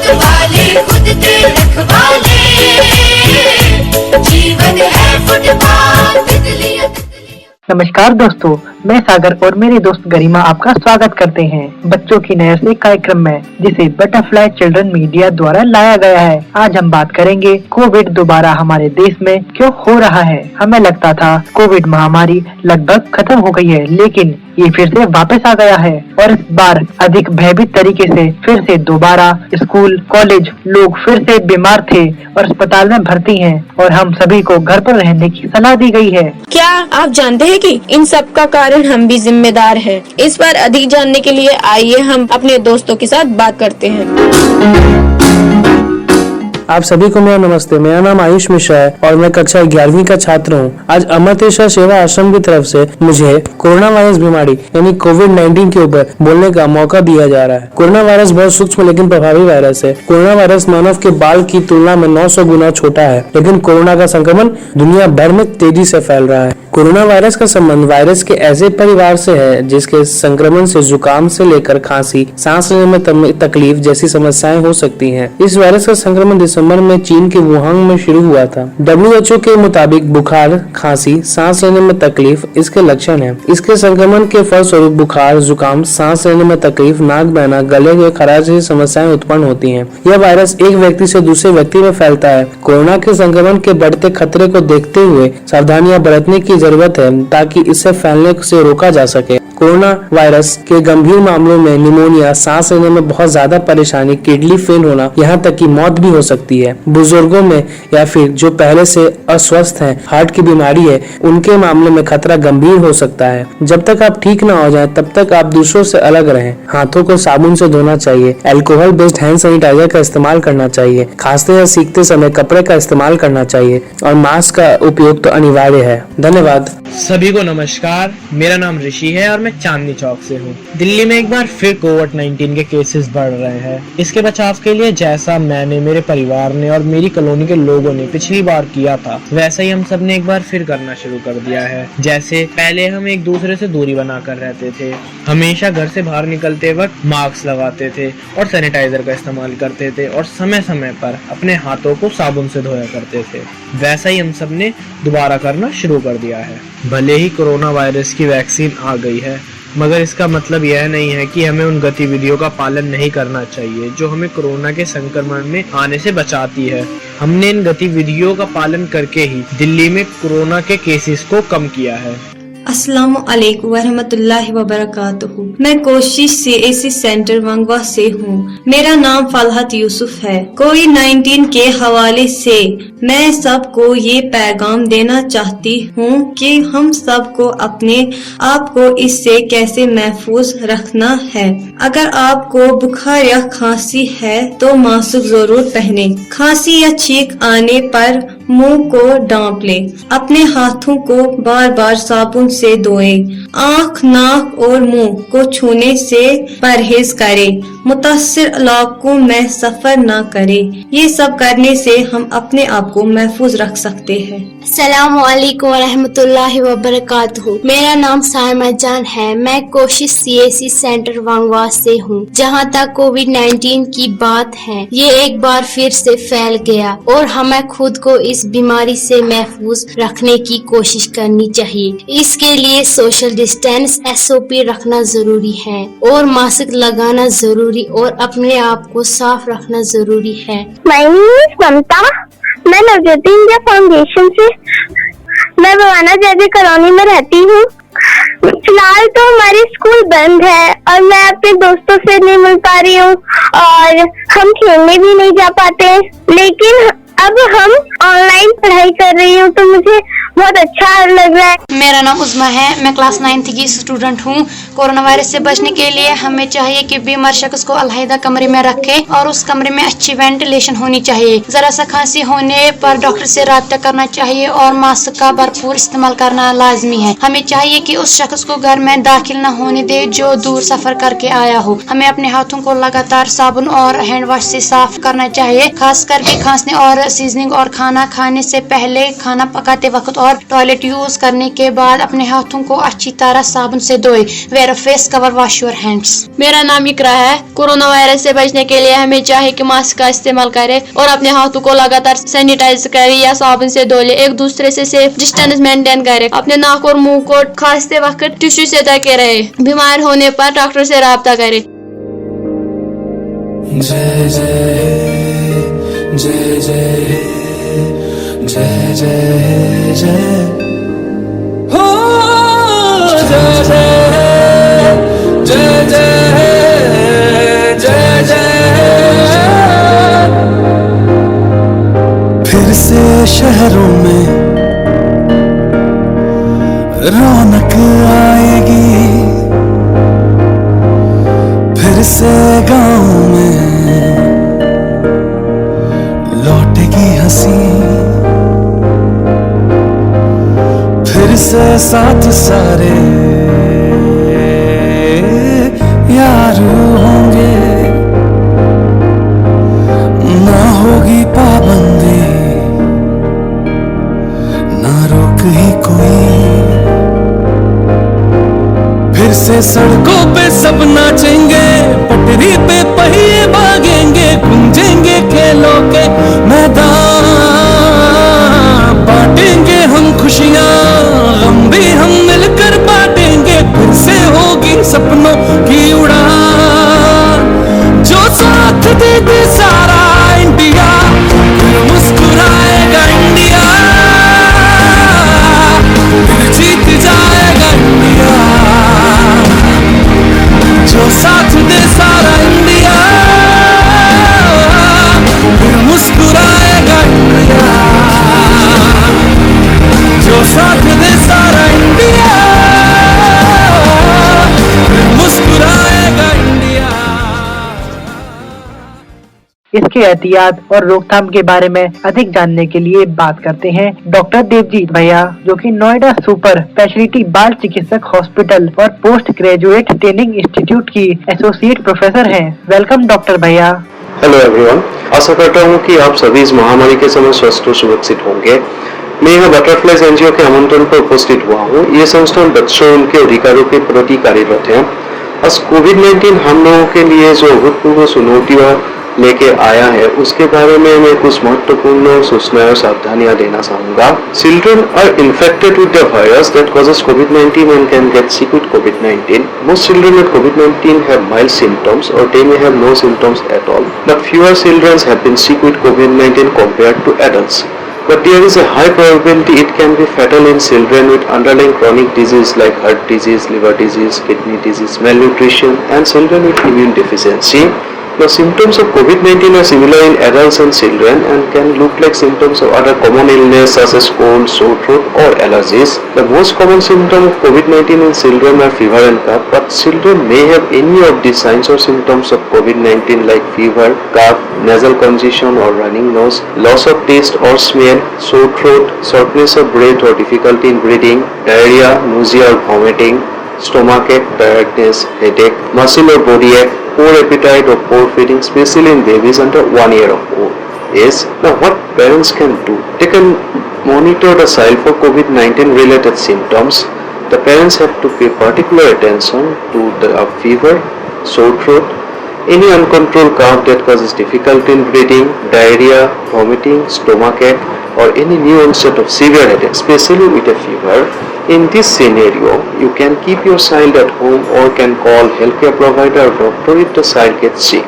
खुद वाले खुद के रखवाले, जीवन है फुटबॉल तितलियां। नमस्कार दोस्तों, मैं सागर और मेरे दोस्त गरिमा आपका स्वागत करते हैं बच्चों की नजर से कार्यक्रम में, जिसे बटरफ्लाई चिल्ड्रन मीडिया द्वारा लाया गया है। आज हम बात करेंगे कोविड दोबारा हमारे देश में क्यों हो रहा है। हमें लगता था कोविड महामारी लगभग खत्म हो गई है, लेकिन ये फिर से वापस आ गया है और इस बार अधिक भयभीत तरीके से फिर से दोबारा स्कूल कॉलेज लोग फिर से बीमार थे और अस्पताल में भर्ती हैं और हम सभी को घर पर रहने की सलाह दी गई है। क्या आप जानते हैं कि इन सब का कारण हम भी जिम्मेदार हैं? इस पर अधिक जानने के लिए आइए हम अपने दोस्तों के साथ बात करते हैं। आप सभी को मेरा नमस्ते। मेरा नाम आयुष मिश्रा है और मैं कक्षा 11वीं का छात्र हूँ। आज अमृतेश्वर सेवा आश्रम की तरफ से मुझे कोरोना वायरस बीमारी यानी कोविड-19 के ऊपर बोलने का मौका दिया जा रहा है। कोरोना वायरस बहुत सूक्ष्म लेकिन प्रभावी वायरस है। कोरोना वायरस मानव के बाल की तुलना में 900 गुना छोटा है, लेकिन कोरोना का संक्रमण दुनिया भर में तेजी से फैल रहा है। कोरोना वायरस का संबंध वायरस के ऐसे परिवार से है जिसके संक्रमण से जुकाम से लेकर खांसी, सांस लेने में तकलीफ जैसी समस्याएं हो सकती हैं। इस वायरस का संक्रमण दिसंबर में चीन के वुहान में शुरू हुआ था। WHO के मुताबिक बुखार, खांसी, सांस लेने में तकलीफ इसके लक्षण हैं। इसके संक्रमण के फलस्वरूप बुखार, जुकाम, सांस लेने में तकलीफ, नाक बहना, गले के खराश जैसी समस्याएं उत्पन्न होती हैं। यह वायरस एक व्यक्ति से दूसरे व्यक्ति में फैलता है। कोरोना के संक्रमण के बढ़ते खतरे को देखते हुए सावधानियां बरतने की जरूरत है ताकि इसे फैलने से रोका जा सके। कोरोना वायरस के गंभीर मामलों में निमोनिया, सांस लेने में बहुत ज्यादा परेशानी, किडनी फेल होना, यहाँ तक कि मौत भी हो सकती है। बुजुर्गों में या फिर जो पहले से अस्वस्थ हैं, हार्ट की बीमारी है, उनके मामले में खतरा गंभीर हो सकता है। जब तक आप ठीक ना हो जाएं, तब तक आप दूसरों से अलग रहें। हाथों को साबुन से धोना चाहिए। अल्कोहल बेस्ड हैंड सैनिटाइजर का इस्तेमाल करना चाहिए। खांसते या सीखते समय कपड़े का इस्तेमाल करना चाहिए और मास्क का उपयोग तो अनिवार्य है। धन्यवाद। सभी को नमस्कार। मेरा नाम ऋषि है और मैं चांदनी चौक से हूँ। दिल्ली में एक बार फिर कोविड-19 के केसेस बढ़ रहे हैं। इसके बचाव के लिए जैसा मैंने, मेरे परिवार ने और मेरी कॉलोनी के लोगों ने पिछली बार किया था, वैसा ही हम सब ने एक बार फिर करना शुरू कर दिया है। जैसे पहले हम एक दूसरे से दूरी बनाकर रहते थे, हमेशा घर से बाहर निकलते वक्त मास्क लगाते थे और सैनिटाइजर का इस्तेमाल करते थे और समय समय पर अपने हाथों को साबुन से धोया करते थे। वैसा ही हम सब ने दोबारा करना शुरू कर दिया है। भले ही कोरोना वायरस की वैक्सीन आ गई है, मगर इसका मतलब यह नहीं है कि हमें उन गतिविधियों का पालन नहीं करना चाहिए जो हमें कोरोना के संक्रमण में आने से बचाती है। हमने इन गतिविधियों का पालन करके ही दिल्ली में कोरोना के केसेस को कम किया है। अस्सलामु अलैकुम वरहमतुल्लाहि वबरकातुहू। मैं कोशिश CAC सेंटर वंगवा से हूँ। मेरा नाम फलहत यूसुफ है। कोविड-19 के हवाले से मैं सबको ये पैगाम देना चाहती हूँ कि हम सबको अपने आप को इससे कैसे महफूज रखना है। अगर आपको बुखार या खांसी है तो मास्क जरूर पहने। खांसी या छींक आने पर मुंह को ढांप ले। अपने हाथों को बार बार साबुन से धोए। आँख, नाक और मुंह को छूने से परहेज करें। मुतासिर इलाकों में सफर न करें। ये सब करने से हम अपने आप को महफूज रख सकते हैं। अस्सलामु अलैकुम वरहमतुल्लाहि वबरकातुहू। मेरा नाम साइमा जान है। मैं कोशिश CAC सेंटर वांगवा से हूँ। जहाँ तक कोविड-19 की बात है, ये एक बार फिर से फैल गया और हमें खुद को इस बीमारी से महफूज रखने की कोशिश करनी चाहिए। इसके लिए सोशल डिस्टेंस SOP रखना जरूरी है और मास्क लगाना जरूरी और अपने आप को साफ रखना जरूरी है। माय नेम इज ममता। मैं नवज्योति इंडिया फाउंडेशन से मैं भवाना जैदी कॉलोनी में रहती हूँ। फिलहाल तो हमारी स्कूल बंद है और मैं अपने दोस्तों से नहीं मिल पा रही हूँ और हम खेलने भी नहीं जा पाते, लेकिन अब हम ऑनलाइन पढ़ाई कर रही हूँ तो मुझे बहुत अच्छा लग रहा है। मेरा नाम उज़्मा है। मैं क्लास 9th की स्टूडेंट हूँ। कोरोना वायरस से बचने के लिए हमें चाहिए कि बीमार शख्स को अलहदा कमरे में रखें और उस कमरे में अच्छी वेंटिलेशन होनी चाहिए। जरा सा खांसी होने पर डॉक्टर से राब्ता करना चाहिए और मास्क का भरपूर इस्तेमाल करना लाजमी है। हमें चाहिए कि उस शख्स को घर में दाखिल न होने दे जो दूर सफर करके आया हो। हमें अपने हाथों को लगातार साबुन और हैंड वॉश से साफ करना चाहिए। खास करके खांसने और बगैर सीजनिंग और खाना खाने से पहले, खाना पकाते वक्त और टॉयलेट यूज करने के बाद अपने हाथों को अच्छी तरह साबुन से धोएं। Wear a face cover, wash your hands. मेरा नाम इकरा है। कोरोना वायरस से बचने के लिए हमें चाहिए कि मास्क का इस्तेमाल करें और अपने हाथों को लगातार सैनिटाइज करें या साबुन से धो ले। एक दूसरे से सेफ डिस्टेंस मेंटेन करें। अपने नाक और मुंह को खांसते वक्त टिश्यू से ढके रहे। बीमार होने पर डॉक्टर से राब्ता करें। जय जय जय जय जय जय जय हो जय जय जय जय जय जय। फिर से शहरों में रौनक आएगी, फिर से गाँव में लौटेगी हंसी, फिर से साथ सारे यार होंगे, ना होगी पाबंदी, ना रोक ही कोई। फिर से सड़कों पे सब नाचेंगे, पटरी पे पहिए भागेंगे, गूंजेंगे खेलों के मैदान, बांटेंगे हम खुशियां, गम भी हम मिलकर बांटेंगे। फिर से होगी सपनों की उड़ान, जो साथ दे दे सारा इंडिया, फिर मुस्कुराएगा इंडिया, फिर जीत जाएगा इंडिया। जो साथ दे सारा इंडिया, फिर मुस्कुराएगा इंडिया। जो साथ दे सारा इंडिया, फिर मुस्कुराएगा इंडिया। इसके एहतियात और रोकथाम के बारे में अधिक जानने के लिए बात करते हैं डॉक्टर देवजीत भैया, जो कि नोएडा सुपर स्पेशलिटी बाल चिकित्सक हॉस्पिटल और पोस्ट ग्रेजुएट ट्रेनिंग इंस्टीट्यूट की एसोसिएट प्रोफेसर हैं। वेलकम डॉक्टर भैया। हेलो एवरीवन, आशा करता हूँ कि आप सभी इस महामारी के समय स्वस्थ और सुरक्षित होंगे। मैं यहाँ बटरफ्लाइज एनजीओ के आमंत्रण पर उपस्थित हुआ हूँ। ये संस्थान बच्चों और उनके अधिकारों के प्रति कार्यरत है। आज कोविड-19 हम लोगों के लिए जो अभूतपूर्व चुनौतियाँ लेके आया है, उसके बारे में मैं कुछ महत्वपूर्ण सूचनाएं और सावधानियां देना चाहूंगा। Children are infected with the virus that causes COVID-19 and can get sick with COVID-19. Most children with COVID-19 have mild symptoms or they may have no symptoms at all. But fewer children have been sick with COVID-19 compared to adults. But there is a high probability it can be fatal in children with underlying chronic disease like heart disease, liver disease, kidney disease, malnutrition, and children with immune deficiency. The symptoms of COVID-19 are similar in adults and children and can look like symptoms of other common illness such as cold, sore throat or allergies. The most common symptom of COVID-19 in children are fever and cough, but children may have any of these signs or symptoms of COVID-19 like fever, cough, nasal congestion or running nose, loss of taste or smell, sore throat, shortness of breath or difficulty in breathing, diarrhea, nausea or vomiting, stomachache, tiredness, headache, muscle or body ache, poor appetite or poor feeding, especially in babies under 1 year of age. Now what parents can do? They can monitor the child for COVID-19 related symptoms. The parents have to pay particular attention to the fever, sore throat, any uncontrolled cough that causes difficulty in breathing, diarrhea, vomiting, stomachache, or any new onset of severe headache, especially with a fever. In this scenario, you can keep your child at home or can call healthcare provider or doctor if the child gets sick.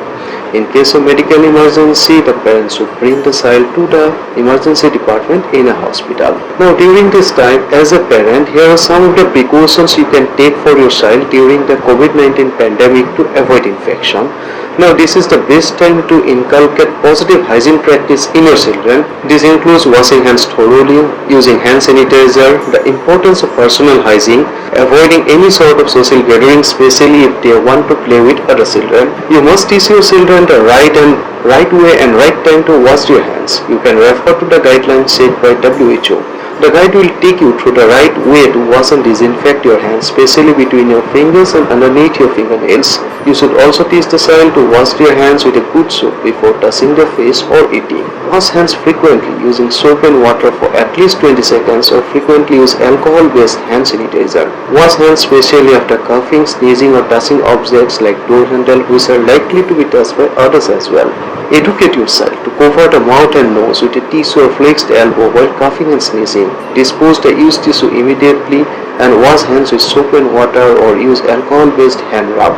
In case of medical emergency, the parents should bring the child to the emergency department in a hospital. Now, during this time, as a parent, here are some of the precautions you can take for your child during the COVID-19 pandemic to avoid infection. Now, this is the best time to inculcate positive hygiene practice in your children. This includes washing hands thoroughly, using hand sanitizer, the importance of personal hygiene, avoiding any sort of social gathering, especially if they want to play with other children. You must teach your children the right way and right time to wash your hands. You can refer to the guidelines set by WHO. The guide will take you through the right way to wash and disinfect your hands, especially between your fingers and underneath your fingernails. You should also teach the child to wash their hands with a good soap before touching their face or eating. Wash hands frequently using soap and water for at least 20 seconds or frequently use alcohol-based hand sanitizer. Wash hands especially after coughing, sneezing or touching objects like door handle which are likely to be touched by others as well. Educate your child to cover the mouth and nose with a tissue or flexed elbow while coughing and sneezing. Dispose the used tissue immediately and wash hands with soap and water or use alcohol-based hand rub.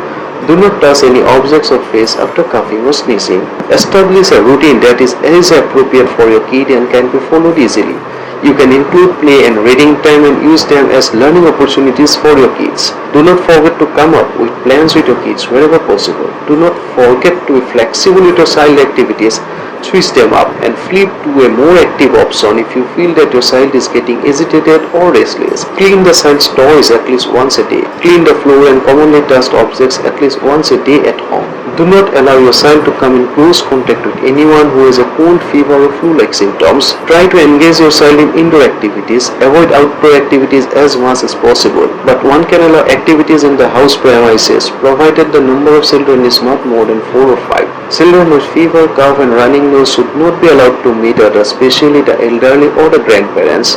Do not touch any objects or face after coughing or sneezing. Establish a routine that is appropriate for your kid and can be followed easily. You can include play and reading time and use them as learning opportunities for your kids. Do not forget to come up with plans with your kids wherever possible. Do not forget to be flexible with your child activities. Switch them up and flip to a more active option if you feel that your child is getting agitated or restless. Clean the child's toys at least once a day. Clean the floor and commonly touched objects at least once a day at home. Do not allow your child to come in close contact with anyone who has a cold, fever or flu-like symptoms. Try to engage your child in indoor activities. Avoid outdoor activities as much as possible. But one can allow activities in the house premises, provided the number of children is not more than 4 or 5. Children with fever, cough and running nose should not be allowed to meet others, especially the elderly or the grandparents.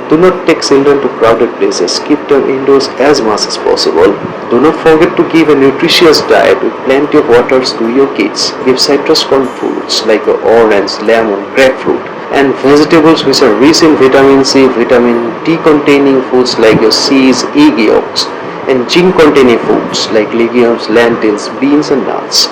Do not take children to crowded places. Keep them indoors as much as possible. Do not forget to give a nutritious diet with plenty of waters to your kids. Give citrus corn fruits like orange, lemon, grapefruit, and vegetables which are rich in vitamin C, vitamin D containing foods like your seeds, egg yolks, and zinc containing foods like legumes, lentils, beans, and nuts.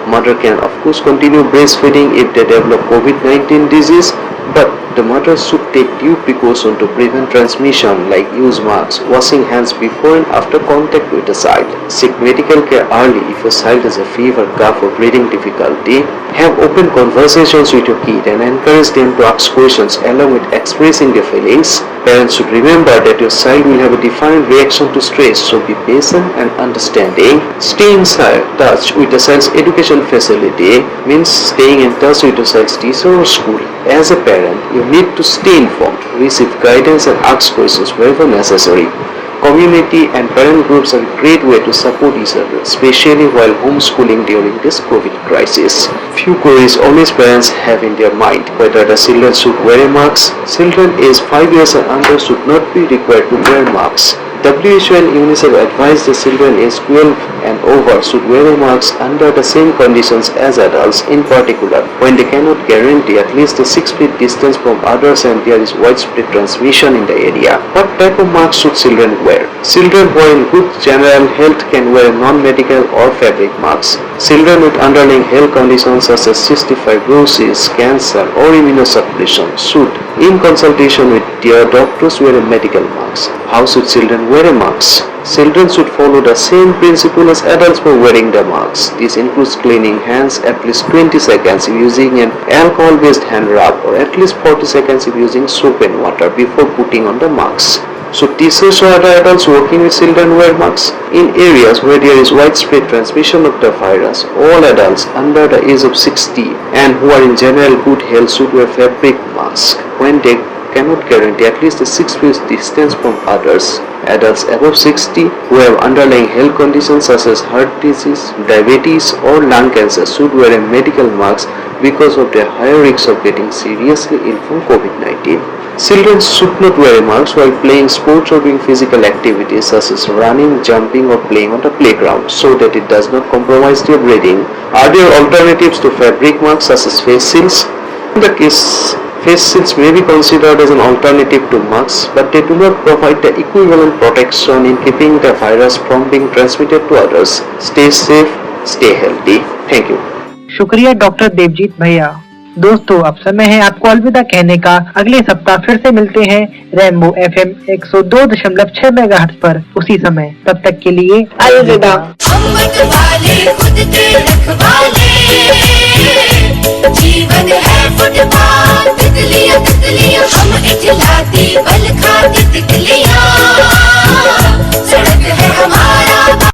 Mother can of course continue breastfeeding if they develop COVID-19 disease, but the mother should take due precaution to prevent transmission like use masks, washing hands before and after contact with the child. Seek medical care early if your child has a fever, cough or breathing difficulty. Have open conversations with your kid and encourage them to ask questions along with expressing their feelings. Parents should remember that your child will have a different reaction to stress, so be patient and understanding. Stay in touch with the child's education facility means staying in touch with your child's teacher or school. As a parent, you need to stay informed, receive guidance and ask questions wherever necessary. Community and parent groups are a great way to support each other, especially while homeschooling during this COVID crisis. Few queries always parents have in their mind: whether the children should wear a mask. Children aged 5 years and under should not be required to wear masks. WHO and UNICEF advise the children aged 12 and over should wear a mask under the same conditions as adults, in particular when they cannot guarantee at least a 6 feet distance from others and there is widespread transmission in the area. What type of mask should children wear? Children who are in good general health can wear non-medical or fabric masks. Children with underlying health conditions such as cystic fibrosis, cancer or immunosuppression should, in consultation with their doctors, wear a medical mask. How should children wear a mask? Children should follow the same principle as adults for wearing the mask. This includes cleaning hands at least 20 seconds using an alcohol-based hand rub or at least 40 seconds using soap and water before putting on the mask. Should teachers or other adults working with children wear masks? In areas where there is widespread transmission of the virus, all adults under the age of 60 and who are in general good health should wear fabric masks when they cannot guarantee at least a 6 feet distance from others. Adults above 60 who have underlying health conditions such as heart disease, diabetes or lung cancer should wear a medical mask because of their higher risk of getting seriously ill from COVID-19. Children should not wear a mask while playing sports or doing physical activities such as running, jumping or playing on the playground so that it does not compromise their breathing. Are there alternatives to fabric masks such as face shields? In the case, face shields may be considered as an alternative to masks, but they do not provide the equivalent protection in keeping the virus from being transmitted to others. Stay safe, stay healthy. Thank you. शुक्रिया doctor Devjit भैया। दोस्तों, अब समय है आपको अलविदा कहने का। अगले सप्ताह फिर से मिलते हैं रेनबो FM 102.6 मेगाहर्ट्ज पर उसी समय। तब तक के लिए अलविदा। जीवन है फुटबॉल, तितलियां तितलियां हम इजलाती बल खाती तितलियां।